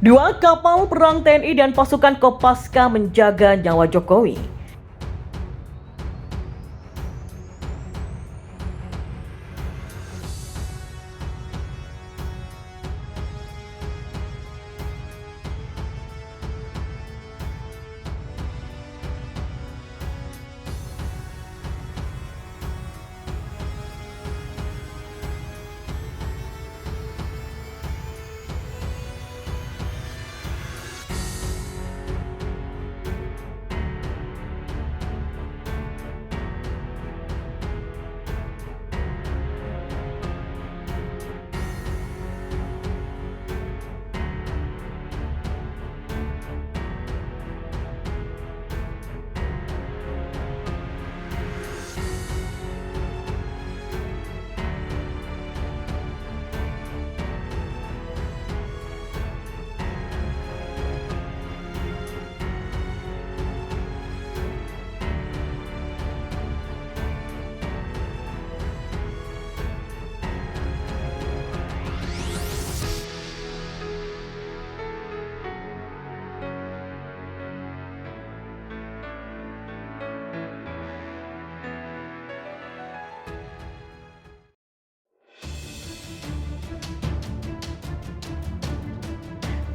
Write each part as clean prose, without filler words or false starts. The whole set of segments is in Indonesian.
Dua kapal perang TNI dan pasukan Kopaska menjaga nyawa Jokowi.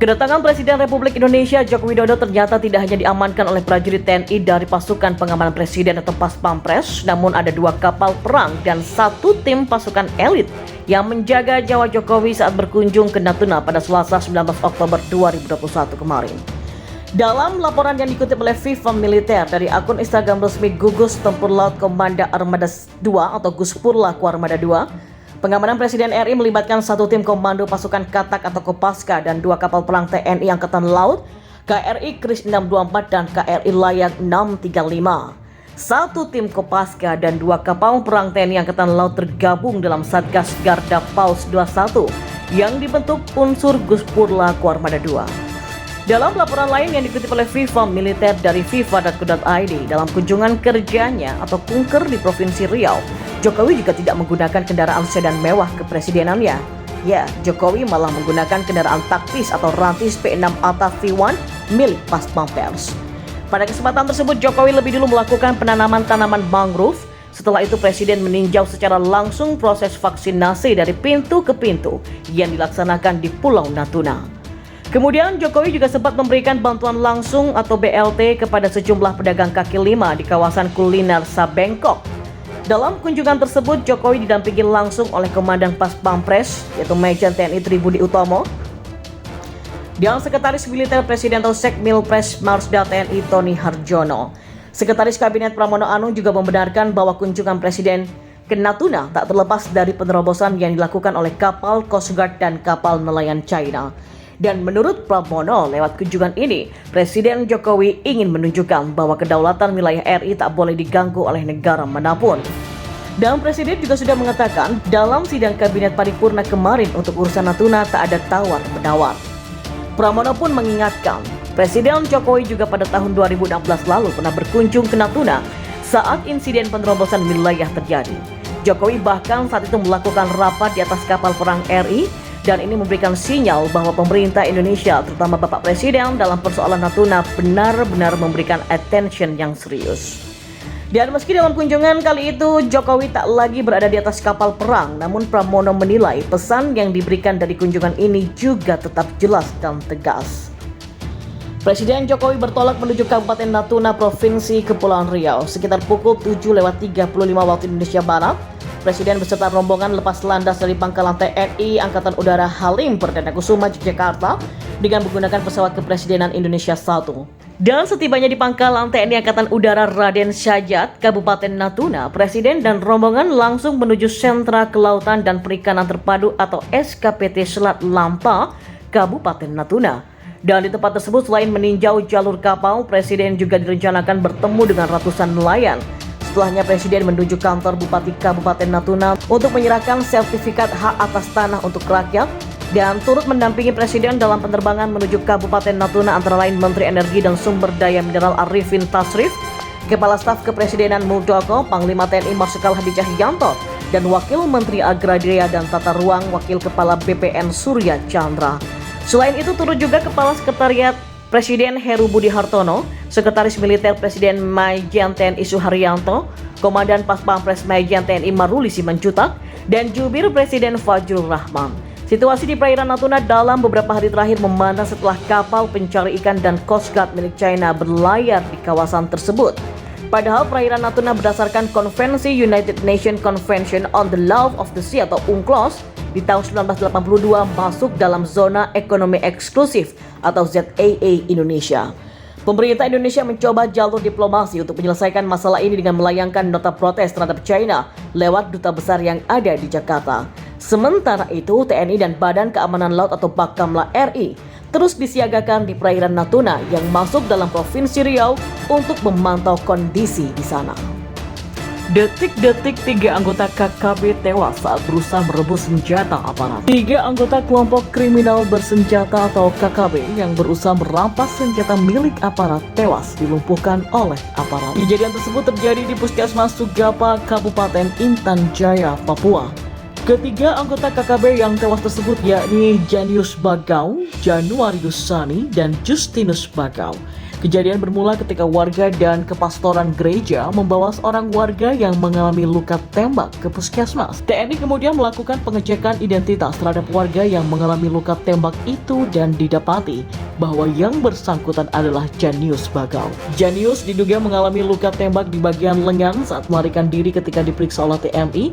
Kedatangan Presiden Republik Indonesia Joko Widodo ternyata tidak hanya diamankan oleh prajurit TNI dari pasukan pengamanan Presiden atau Pas Pampres, namun ada dua kapal perang dan satu tim pasukan elit yang menjaga nyawa Jokowi saat berkunjung ke Natuna pada Selasa 19 Oktober 2021 kemarin. Dalam laporan yang dikutip oleh FIFA Militer dari akun Instagram resmi Gugus Tempur Laut Komanda Armada 2 atau Guspur Laku Armada 2, pengamanan Presiden RI melibatkan satu tim komando pasukan Katak atau Kopaska dan dua kapal perang TNI Angkatan Laut, KRI Kris 624 dan KRI Layak 635. Satu tim Kopaska dan dua kapal perang TNI Angkatan Laut tergabung dalam Satgas Garda Paus 21 yang dibentuk unsur Guspur Laku Armada 2. Dalam laporan lain yang dikutip oleh FIFA Militer dari fifa.co.id, dalam kunjungan kerjanya atau kunker di Provinsi Riau, Jokowi juga tidak menggunakan kendaraan sedan mewah kepresidenannya. Ya, Jokowi malah menggunakan kendaraan taktis atau rantis P6 Alta V1 milik Pas Pampres. Pada kesempatan tersebut, Jokowi lebih dulu melakukan penanaman tanaman mangrove. Setelah itu Presiden meninjau secara langsung proses vaksinasi dari pintu ke pintu yang dilaksanakan di Pulau Natuna. Kemudian Jokowi juga sempat memberikan bantuan langsung atau BLT kepada sejumlah pedagang kaki lima di kawasan kuliner Sabengkok. Dalam kunjungan tersebut, Jokowi didampingi langsung oleh Komandan Pas Pampres, yaitu Majen TNI Tribudi Utomo, dan Sekretaris Militer Presiden atau Sekmilpres Marsda TNI Tony Harjono. Sekretaris Kabinet Pramono Anung juga membenarkan bahwa kunjungan Presiden ke Natuna tak terlepas dari penerobosan yang dilakukan oleh kapal Coast Guard dan kapal nelayan China. Dan menurut Pramono, lewat kunjungan ini, Presiden Jokowi ingin menunjukkan bahwa kedaulatan wilayah RI tak boleh diganggu oleh negara manapun. Dan Presiden juga sudah mengatakan dalam sidang Kabinet Paripurna kemarin untuk urusan Natuna tak ada tawar-menawar. Pramono pun mengingatkan, Presiden Jokowi juga pada tahun 2016 lalu pernah berkunjung ke Natuna saat insiden penerobosan wilayah terjadi. Jokowi bahkan saat itu melakukan rapat di atas kapal perang RI, dan ini memberikan sinyal bahwa pemerintah Indonesia, terutama Bapak Presiden dalam persoalan Natuna, benar-benar memberikan attention yang serius. Dan meski dalam kunjungan kali itu Jokowi tak lagi berada di atas kapal perang, namun Pramono menilai pesan yang diberikan dari kunjungan ini juga tetap jelas dan tegas. Presiden Jokowi bertolak menuju Kabupaten Natuna, Provinsi Kepulauan Riau sekitar pukul 7.35 waktu Indonesia Barat. Presiden beserta rombongan lepas landas dari Pangkalan TNI Angkatan Udara Halim Perdana Kusuma, Yogyakarta dengan menggunakan pesawat Kepresidenan Indonesia 1. Dan setibanya di Pangkalan TNI Angkatan Udara Raden Sajat, Kabupaten Natuna, Presiden dan rombongan langsung menuju Sentra Kelautan dan Perikanan Terpadu atau SKPT Selat Lampa, Kabupaten Natuna. Dan di tempat tersebut selain meninjau jalur kapal, Presiden juga direncanakan bertemu dengan ratusan nelayan. Setelahnya Presiden menuju kantor Bupati Kabupaten Natuna untuk menyerahkan sertifikat hak atas tanah untuk rakyat dan turut mendampingi Presiden dalam penerbangan menuju Kabupaten Natuna antara lain Menteri Energi dan Sumber Daya Mineral Arifin Tasrif, Kepala Staf Kepresidenan Muldoko, Panglima TNI Marsikal Hadi Cahyanto, dan Wakil Menteri Agraria dan Tata Ruang Wakil Kepala BPN Surya Chandra. Selain itu turut juga Kepala Sekretariat Presiden Heru Budi Hartono, Sekretaris Militer Presiden Majen TNI Suharyanto, Komandan Paspampres Majen TNI Maruli Simanjuntak, dan Jubir Presiden Fajrul Rahman. Situasi di perairan Natuna dalam beberapa hari terakhir memanas setelah kapal pencari ikan dan Coast Guard milik China berlayar di kawasan tersebut. Padahal perairan Natuna berdasarkan Konvensi United Nations Convention on the Law of the Sea atau UNCLOS di tahun 1982 masuk dalam zona ekonomi eksklusif atau ZEE Indonesia. Pemerintah Indonesia mencoba jalur diplomasi untuk menyelesaikan masalah ini dengan melayangkan nota protes terhadap China lewat duta besar yang ada di Jakarta. Sementara itu, TNI dan Badan Keamanan Laut atau Bakamla RI terus disiagakan di perairan Natuna yang masuk dalam Provinsi Riau untuk memantau kondisi di sana. Detik-detik 3 anggota KKB tewas saat berusaha merebut senjata aparat. 3 anggota kelompok kriminal bersenjata atau KKB yang berusaha merampas senjata milik aparat tewas dilumpuhkan oleh aparat. Kejadian tersebut terjadi di Puskesmas Sugapa, Kabupaten Intan Jaya, Papua. Ketiga anggota KKB yang tewas tersebut yakni Janius Bagau, Januarius Sani, dan Justinus Bagau. Kejadian bermula ketika warga dan kepastoran gereja membawa seorang warga yang mengalami luka tembak ke puskesmas. TNI kemudian melakukan pengecekan identitas terhadap warga yang mengalami luka tembak itu dan didapati bahwa yang bersangkutan adalah Janius Bagau. Janius diduga mengalami luka tembak di bagian lengan saat melarikan diri ketika diperiksa oleh TNI.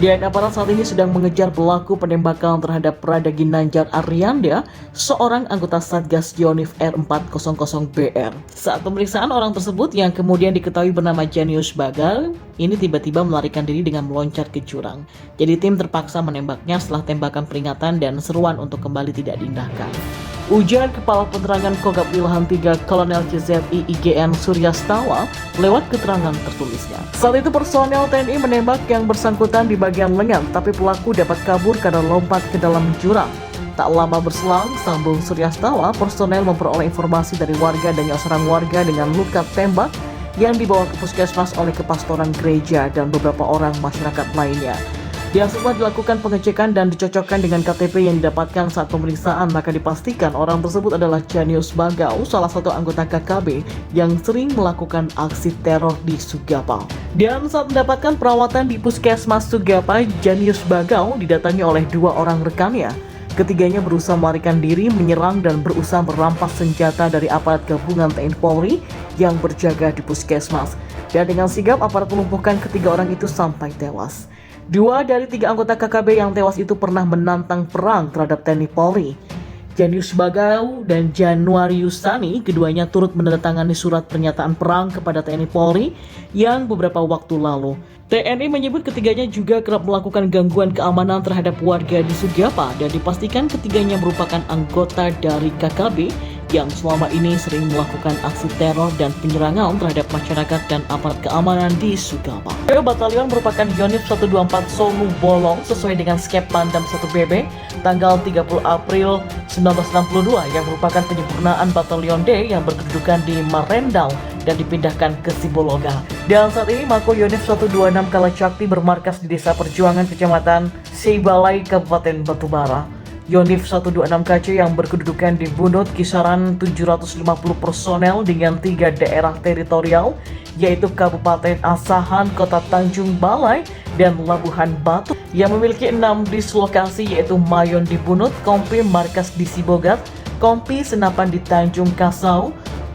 Dan aparat saat ini sedang mengejar pelaku penembakan terhadap Prada Ginanjar Arianda, seorang anggota Satgas Yonif R400BR. Saat pemeriksaan orang tersebut yang kemudian diketahui bernama Janius Bagau, ini tiba-tiba melarikan diri dengan meloncat ke jurang. Jadi tim terpaksa menembaknya setelah tembakan peringatan dan seruan untuk kembali tidak diindahkan. Ujar Kepala Penerangan Kogab Wilhan 3 Kolonel CZI IGN Suryastawa lewat keterangan tertulisnya. Saat itu personel TNI menembak yang bersangkutan di bagian lengan, tapi pelaku dapat kabur karena lompat ke dalam jurang. Tak lama berselang, sambung Suryastawa, personel memperoleh informasi dari warga dan seorang warga dengan luka tembak yang dibawa ke puskesmas oleh kepastoran gereja dan beberapa orang masyarakat lainnya. Yang setelah dilakukan pengecekan dan dicocokkan dengan KTP yang didapatkan saat pemeriksaan, maka dipastikan orang tersebut adalah Janius Bagau, salah satu anggota KKB yang sering melakukan aksi teror di Sugapa. Dan saat mendapatkan perawatan di Puskesmas Sugapa, Janius Bagau didatangi oleh 2 orang rekannya. Ketiganya berusaha melarikan diri, menyerang dan berusaha merampas senjata dari aparat gabungan TNI Polri yang berjaga di Puskesmas. Dan dengan sigap aparat melumpuhkan ketiga orang itu sampai tewas. 2 dari 3 anggota KKB yang tewas itu pernah menantang perang terhadap TNI Polri. Janius Bagau dan Januarius Sani, keduanya turut menandatangani surat pernyataan perang kepada TNI Polri yang beberapa waktu lalu. TNI menyebut ketiganya juga kerap melakukan gangguan keamanan terhadap warga di Sugapa dan dipastikan ketiganya merupakan anggota dari KKB yang selama ini sering melakukan aksi teror dan penyerangan terhadap masyarakat dan aparat keamanan di Sugapa. Batalion merupakan Yonif 124 Solu Bolong sesuai dengan skep Pandam 1BB tanggal 30 April 1962 yang merupakan penyempurnaan Batalion D yang berkedudukan di Marendal dan dipindahkan ke Sibologa. Dan saat ini Mako Yonif 126 Kalacakti bermarkas di Desa Perjuangan Kecamatan Seibalai Kabupaten Batubara. Yonif 126 KC yang berkedudukan di Bunut kisaran 750 personel dengan 3 daerah teritorial yaitu Kabupaten Asahan, Kota Tanjung Balai, dan Labuhan Batu yang memiliki 6 dislokasi yaitu Mayon di Bunut, Kompi Markas di Sibogat, Kompi Senapan di Tanjung Kasau,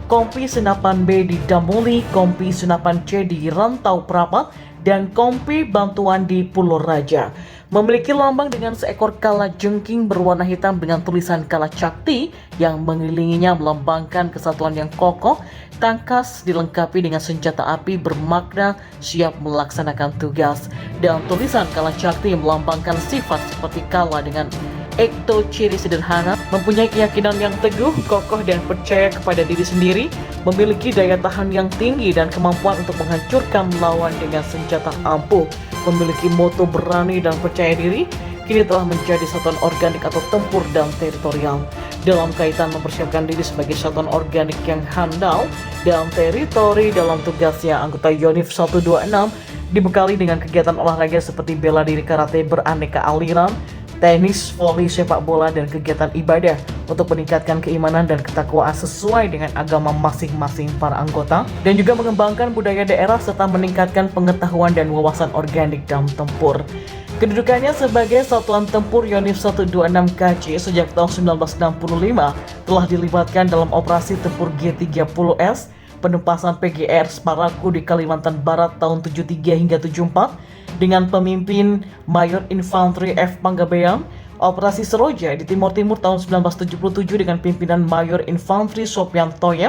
Kompi Senapan B di Damuli, Kompi Senapan C di Rantau Prapat, dan Kompi Bantuan di Pulau Raja. Memiliki lambang dengan seekor kala jengking berwarna hitam dengan tulisan Kalacakti yang mengelilinginya melambangkan kesatuan yang kokoh. Tangkas dilengkapi dengan senjata api bermakna siap melaksanakan tugas, dan tulisan Kalacakti melambangkan sifat seperti kala dengan ekto ciri sederhana, mempunyai keyakinan yang teguh, kokoh dan percaya kepada diri sendiri, memiliki daya tahan yang tinggi dan kemampuan untuk menghancurkan lawan dengan senjata ampuh, memiliki moto berani dan percaya diri, kini telah menjadi satuan organik atau tempur dan teritorial. Dalam kaitan mempersiapkan diri sebagai satuan organik yang handal dalam teritori dalam tugasnya, anggota Yonif 126 dibekali dengan kegiatan olahraga seperti bela diri karate beraneka aliran, tenis, voli, sepak bola, dan kegiatan ibadah untuk meningkatkan keimanan dan ketakwaan sesuai dengan agama masing-masing para anggota, dan juga mengembangkan budaya daerah serta meningkatkan pengetahuan dan wawasan organik dalam tempur. Kedudukannya sebagai Satuan Tempur Yonif 126 KC sejak tahun 1965 telah dilibatkan dalam operasi tempur G30S, penumpasan PGR Sparaku di Kalimantan Barat tahun 73 hingga 74 dengan pemimpin Mayor Infantri F. Panggabean, operasi Seroja di Timur Timur tahun 1977 dengan pimpinan Mayor Infantri Sopyan Toyep,